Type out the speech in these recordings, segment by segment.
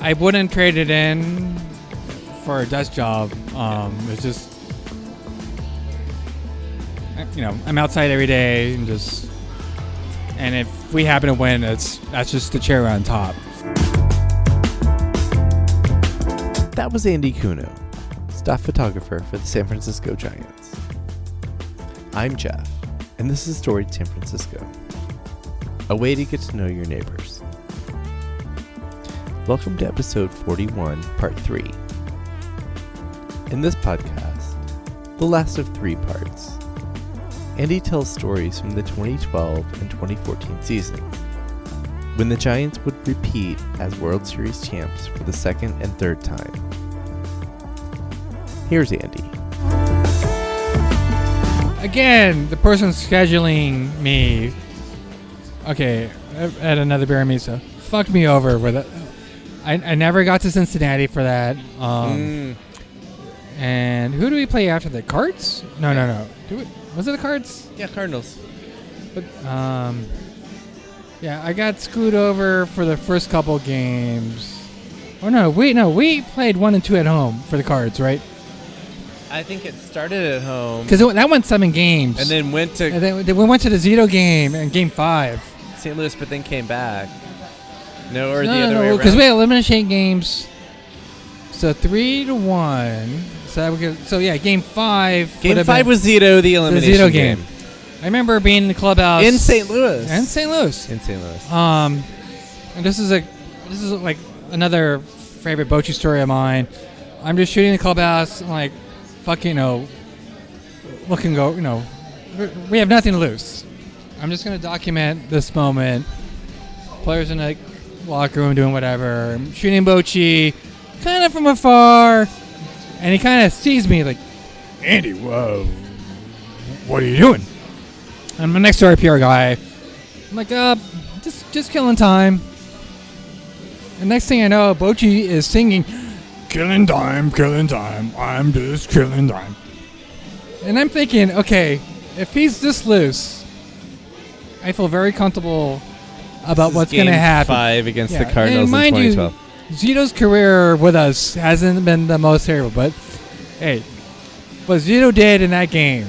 I wouldn't trade it in for a desk job. It's just, I'm outside every day and if we happen to win, that's just the cherry on top. That was Andy Kuno, staff photographer for the San Francisco Giants. I'm Jeff, and this is Storied San Francisco, a way to get to know your neighbors. Welcome to episode 41, part 3. In this podcast, the last of 3 parts, Andy tells stories from the 2012 and 2014 seasons, when the Giants would repeat as World Series champs for the second and third time. Here's Andy. Again, the person scheduling me, at another beer meet, fucked me over with it. I never got to Cincinnati for that. And who do we play after the Cards? No. Was it the Cards? Yeah, Cardinals. But I got screwed over for the first couple games. We played 1 and 2 at home for the Cards, right? I think it started at home. Because that went 7 games. And then went to... And then we went to the Zito game in Game 5. St. Louis, but then came back. The other way around? Because we had elimination games. So 3-1. Game 5. Game 5 was Zito, the elimination Zito game. I remember being in the clubhouse. In St. Louis. In St. Louis. And this is like another favorite Bochy story of mine. I'm just shooting the clubhouse. I'm like, look and go, we have nothing to lose. I'm just going to document this moment. Players in the locker room doing whatever. I'm shooting Bochy kind of from afar. And he kind of sees me like, Andy, whoa, what are you doing? I'm the next door PR guy. I'm like, just killing time. And next thing I know, Bochy is singing, killing time, I'm just killing time. And I'm thinking, okay, if he's this loose, I feel very comfortable about what's going to happen. 5 against the Cardinals in 2012. Zito's career with us hasn't been the most terrible, but hey, what Zito did in that game,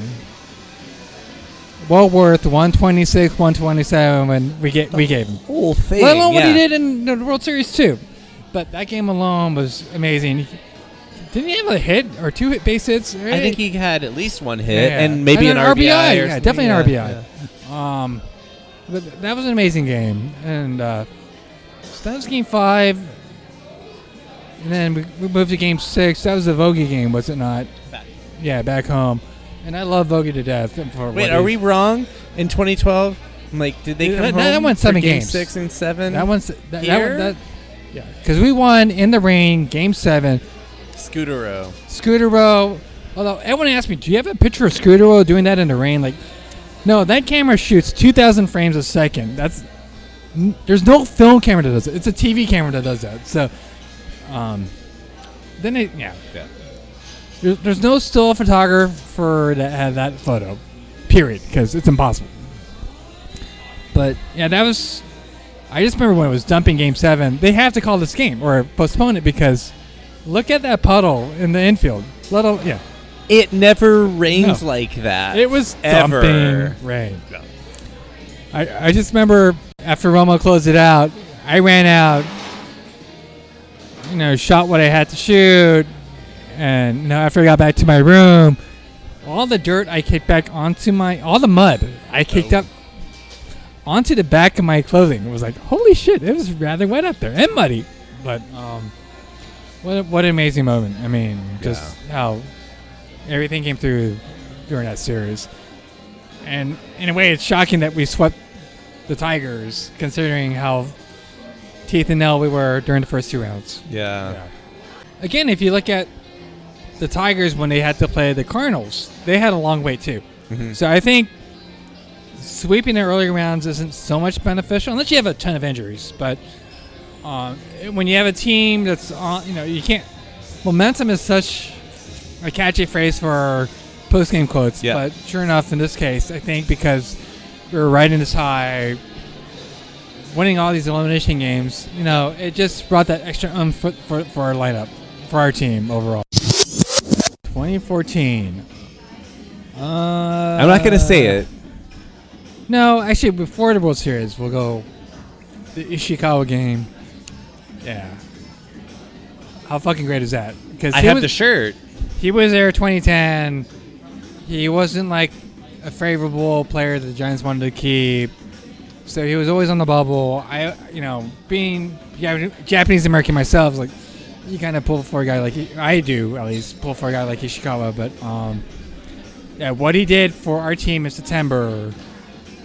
well worth 126, 127 when we gave him. Whole thing. Let alone what he did in the World Series too. But that game alone was amazing. Didn't he have a hit or 2 base hits? Right? I think he had at least 1 hit and maybe an RBI. Yeah, definitely an RBI. Yeah. But that was an amazing game. And so that was Game 5. And then we moved to Game 6. That was the Vogie game, was it not? Back home. And I love Vogie to death. Wait, are we wrong? In 2012? Did they come home that went 7 games. Game 6 and 7? That one's... Yeah. Because we won in the rain, Game 7. Scooter-O. Although, everyone asked me, do you have a picture of Scooter-O doing that in the rain? No, that camera shoots 2,000 frames a second. There's no film camera that does it. It's a TV camera that does that. So... There's no still photographer that had that photo, period, because it's impossible. But that was. I just remember when it was dumping Game 7. They have to call this game or postpone it because look at that puddle in the infield. It never rains like that. It was ever. Dumping rain. No. I just remember after Romo closed it out, I ran out. Shot what I had to shoot, and after I got back to my room, all the dirt I kicked back onto all the mud I kicked up onto the back of my clothing. It was like, holy shit, it was rather wet up there and muddy. But what an amazing moment. I mean, just how everything came through during that series. And in a way, it's shocking that we swept the Tigers, considering how teeth and nail we were during the first 2 rounds. Yeah. Again, if you look at the Tigers when they had to play the Cardinals, they had a long wait too. Mm-hmm. So I think sweeping the early rounds isn't so much beneficial unless you have a ton of injuries. But when you have a team that's on, you can't. Momentum is such a catchy phrase for post-game quotes. Yeah. But sure enough, in this case, I think because we were riding this high, winning all these elimination games, it just brought that extra for our lineup, for our team overall. 2014. I'm not going to say it. No, actually, before the World Series, we'll go the Ishikawa game. Yeah. How fucking great is that? Because I have the shirt. He was there 2010. He wasn't like a favorable player that the Giants wanted to keep. So he was always on the bubble. Being Japanese American myself, like you kind of pull for a guy like I do, at least pull for a guy like Ishikawa. But what he did for our team in September,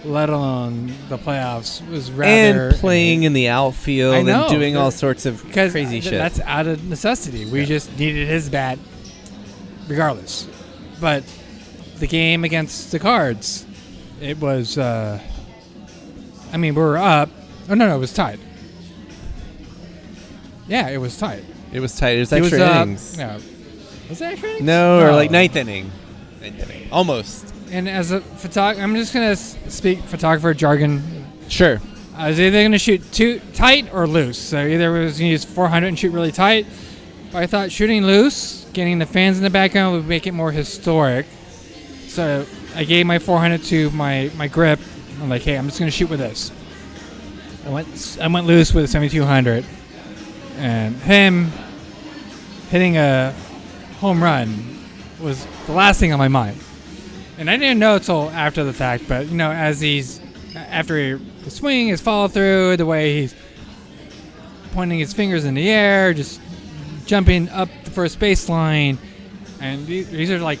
let alone the playoffs, was rather... And playing in the outfield and doing all sorts of crazy shit. That's out of necessity. We just needed his bat regardless. But the game against the Cards, it was... we were up. Oh, no, it was tied. Yeah, it was tied. It was tight. It was extra innings. No. Was it extra innings? No, or like ninth inning. Almost. And as a photographer, I'm just going to speak photographer jargon. Sure. I was either going to shoot too tight or loose. So either I was going to use 400 and shoot really tight. But I thought shooting loose, getting the fans in the background would make it more historic. So I gave my 400 to my grip. I'm like, hey, I'm just going to shoot with this. I went loose with a 7200. And him hitting a home run was the last thing on my mind. And I didn't know until after the fact, but as after the swing, his follow through, the way he's pointing his fingers in the air, just jumping up the first baseline, and these are like,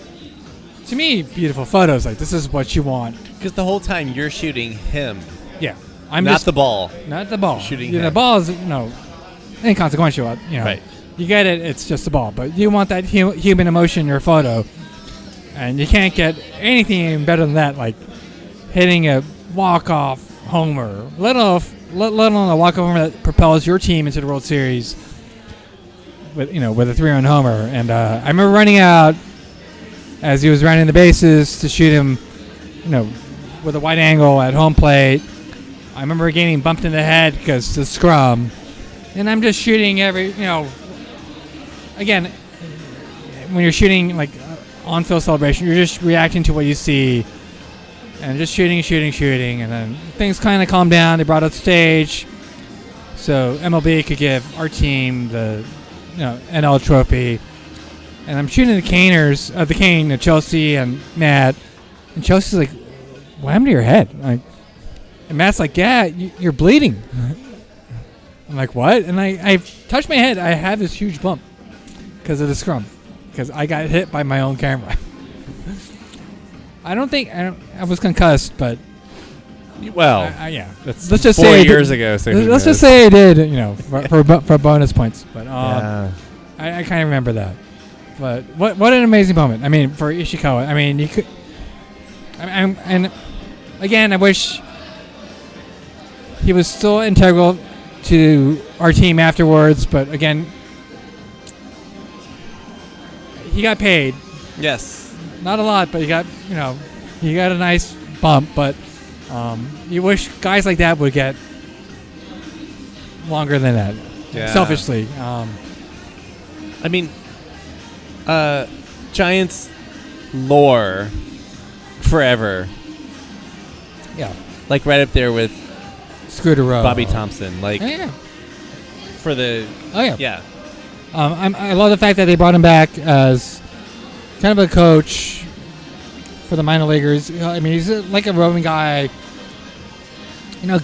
to me, beautiful photos. Like, this is what you want. Because the whole time you're shooting him. Yeah, not the ball. Not the ball. Shooting him. The ball is inconsequential. Right. You get it. It's just a ball, but you want that human emotion in your photo. And you can't get anything better than that, like hitting a walk-off homer, let alone a walk-off homer that propels your team into the World Series with a 3-run homer. And I remember running out as he was running the bases to shoot him, with a wide angle at home plate. I remember getting bumped in the head because the scrum, and I'm just shooting again, when you're shooting like on-field celebration, you're just reacting to what you see and just shooting, and then things kind of calmed down. They brought up stage so MLB could give our team the NL trophy, and I'm shooting the cane to Chelsea and Matt, and Chelsea's like, what happened to your head? And Matt's like, yeah, you're bleeding. I'm like, what? And I touched my head. I have this huge bump because of the scrum. Because I got hit by my own camera. I was concussed, but yeah, let's just 4 say years ago. So let's just say I did, for bonus points. But yeah. I kind of remember that. But what an amazing moment! For Ishikawa. You could. And again, I wish he was still integral to our team afterwards. But again, he got paid. Yes. Not a lot, but he got a nice bump. But you wish guys like that would get longer than that. Yeah. Selfishly. Giants lore forever. Yeah. Like right up there with Scooter Rowe. Bobby Thompson. Like yeah. for the... Oh, yeah. Yeah. I love the fact that they brought him back as kind of a coach for the minor leaguers. He's like a roving guy,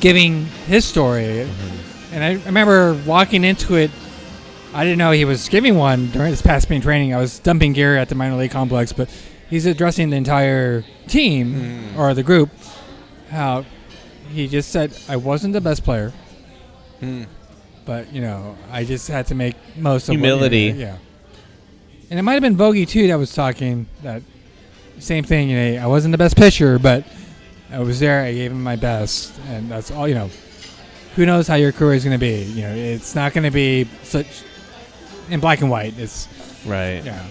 giving his story. Mm-hmm. And I remember walking into it, I didn't know he was giving one during his past spring training. I was dumping gear at the minor league complex, but he's addressing the entire team or the group. How he just said, I wasn't the best player. But, I just had to make most of humility. Yeah. And it might have been Vogie, too, that was talking. That same thing. I wasn't the best pitcher, but I was there. I gave him my best. And that's all, Who knows how your career is going to be. It's not going to be such in black and white. It's right. Yeah.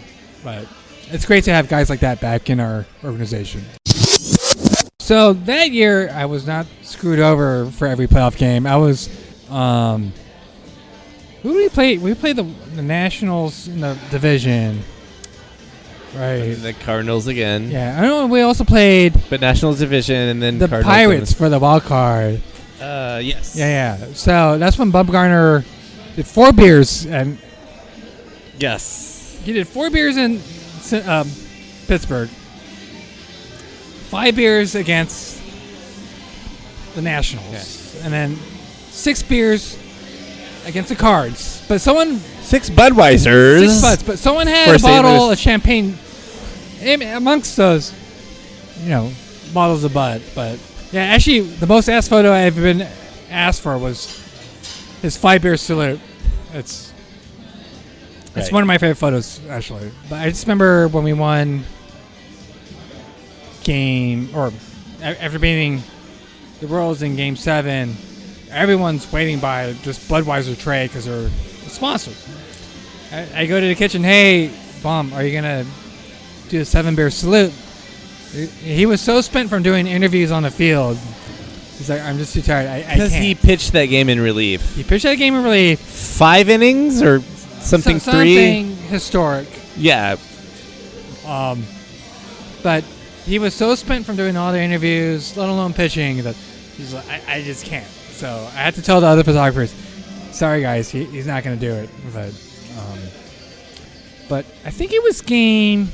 But it's great to have guys like that back in our organization. So that year, I was not screwed over for every playoff game. I was, who did we play? We played the Nationals in the division, right? The Cardinals again. Yeah, I know. We also played, but Nationals division and then the Cardinals Pirates for the wild card. Yes. Yeah. So that's when Bumgarner did 4 beers, and yes, he did 4 beers in Pittsburgh, 5 beers against the Nationals, and then 6 beers against the Cards. But 6 Budweisers. 6 Buds. But someone had a bottle of champagne amongst those, bottles of Bud. But yeah, actually, the most asked photo I've been asked for was his 5 beer salute. It's one of my favorite photos, actually. But I just remember when we won after beating the Royals in Game 7, everyone's waiting by this Budweiser tray because they're sponsors. I go to the kitchen, hey, Bomb, are you going to do a 7 beer salute? He was so spent from doing interviews on the field. He's like, I'm just too tired. I can't. Because he pitched that game in relief. He pitched that game in relief. 5 innings or something 3? Something historic. Yeah. But he was so spent from doing all the interviews, let alone pitching, that he's like, I just can't. So I had to tell the other photographers, sorry guys, he's not going to do it. But I think it was game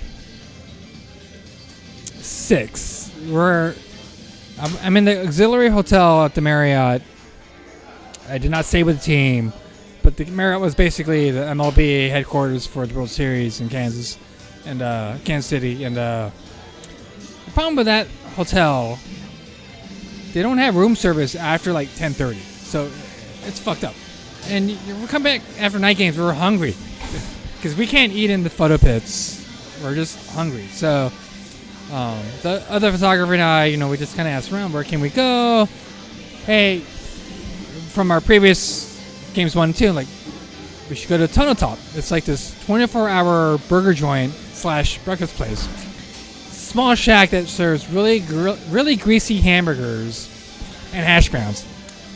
6 where I'm in the auxiliary hotel at the Marriott. I did not stay with the team, but the Marriott was basically the MLB headquarters for the World Series in Kansas and Kansas City. And the problem with that hotel, they don't have room service after like 10:30, so it's fucked up. And we come back after night games, we're hungry because we can't eat in the photo pits. We're just hungry. So the other photographer and I, we just kind of asked around, where can we go? Hey, from our previous games 1 and 2, like, we should go to Tunnel Top. It's like this 24-hour burger joint / breakfast place. Small shack that serves really greasy hamburgers and hash browns.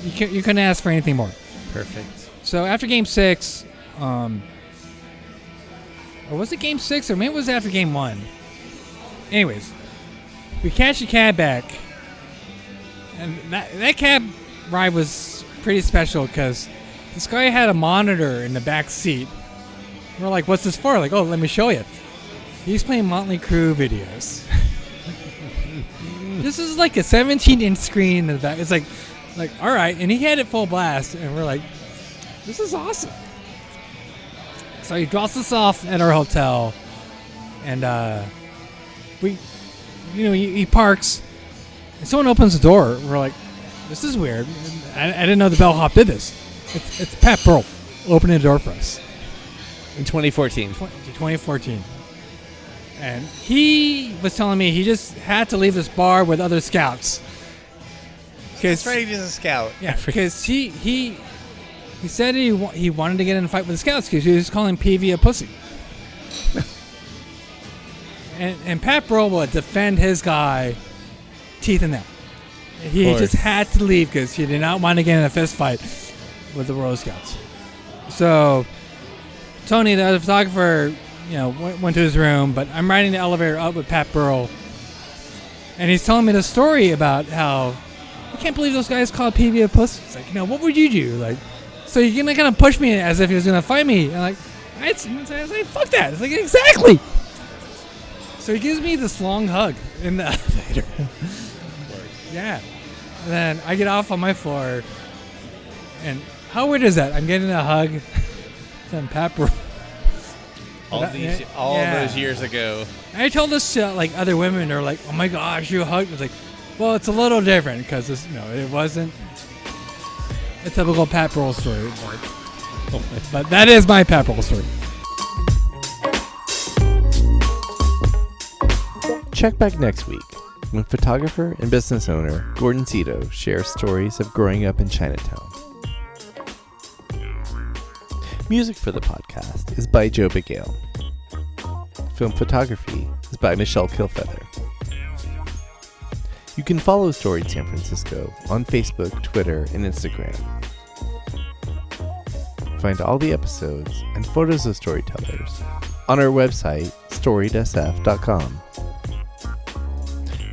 You couldn't ask for anything more. Perfect. So after Game 6, or was it Game 6 or maybe it was after Game 1? Anyways, we catch a cab back, and that cab ride was pretty special because this guy had a monitor in the back seat. We're like, what's this for? Like, oh, let me show you. He's playing Motley Crue videos. This is like a 17-inch screen in the back. It's like, all right. And he had it full blast, and we're like, this is awesome. So he drops us off at our hotel, and he parks, and someone opens the door. We're like, this is weird. I didn't know the bellhop did this. It's Pat Burrell opening the door for us. In 2014. 2014. And he was telling me he just had to leave this bar with other scouts. That's right, he's a scout. Yeah, because he said he wanted to get in a fight with the scouts because he was calling PV a pussy. and Pat Burrell would defend his guy teeth and nail. He just had to leave because he did not want to get in a fist fight with the Royal Scouts. So Tony, the other photographer, went to his room, but I'm riding the elevator up with Pat Burrell, and he's telling me the story about how I can't believe those guys called PV a pussy. It's like, what would you do? Like, so you're gonna kind of push me as if he was gonna fight me, and like, I was like, fuck that. It's like, exactly. So he gives me this long hug in the elevator. Yeah. And then I get off on my floor, and how weird is that? I'm getting a hug from Pat Burrell. All those years ago. I told this to other women. They're like, "Oh my gosh, you hugged." It's like, well, it's a little different because it wasn't a typical Pat Burrell story. But that is my Pat Burrell story. Check back next week when photographer and business owner Gordon Zito shares stories of growing up in Chinatown. Music for the podcast is by Joe Bigale. Film photography is by Michelle Kilfeather. You can follow Storied San Francisco on Facebook, Twitter, and Instagram. Find all the episodes and photos of storytellers on our website, storiedsf.com.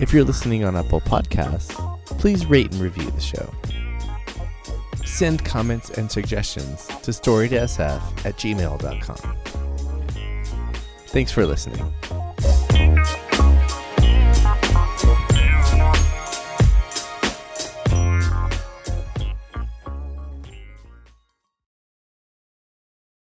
If you're listening on Apple Podcasts, please rate and review the show. Send comments and suggestions to storiedsf@gmail.com. Thanks for listening.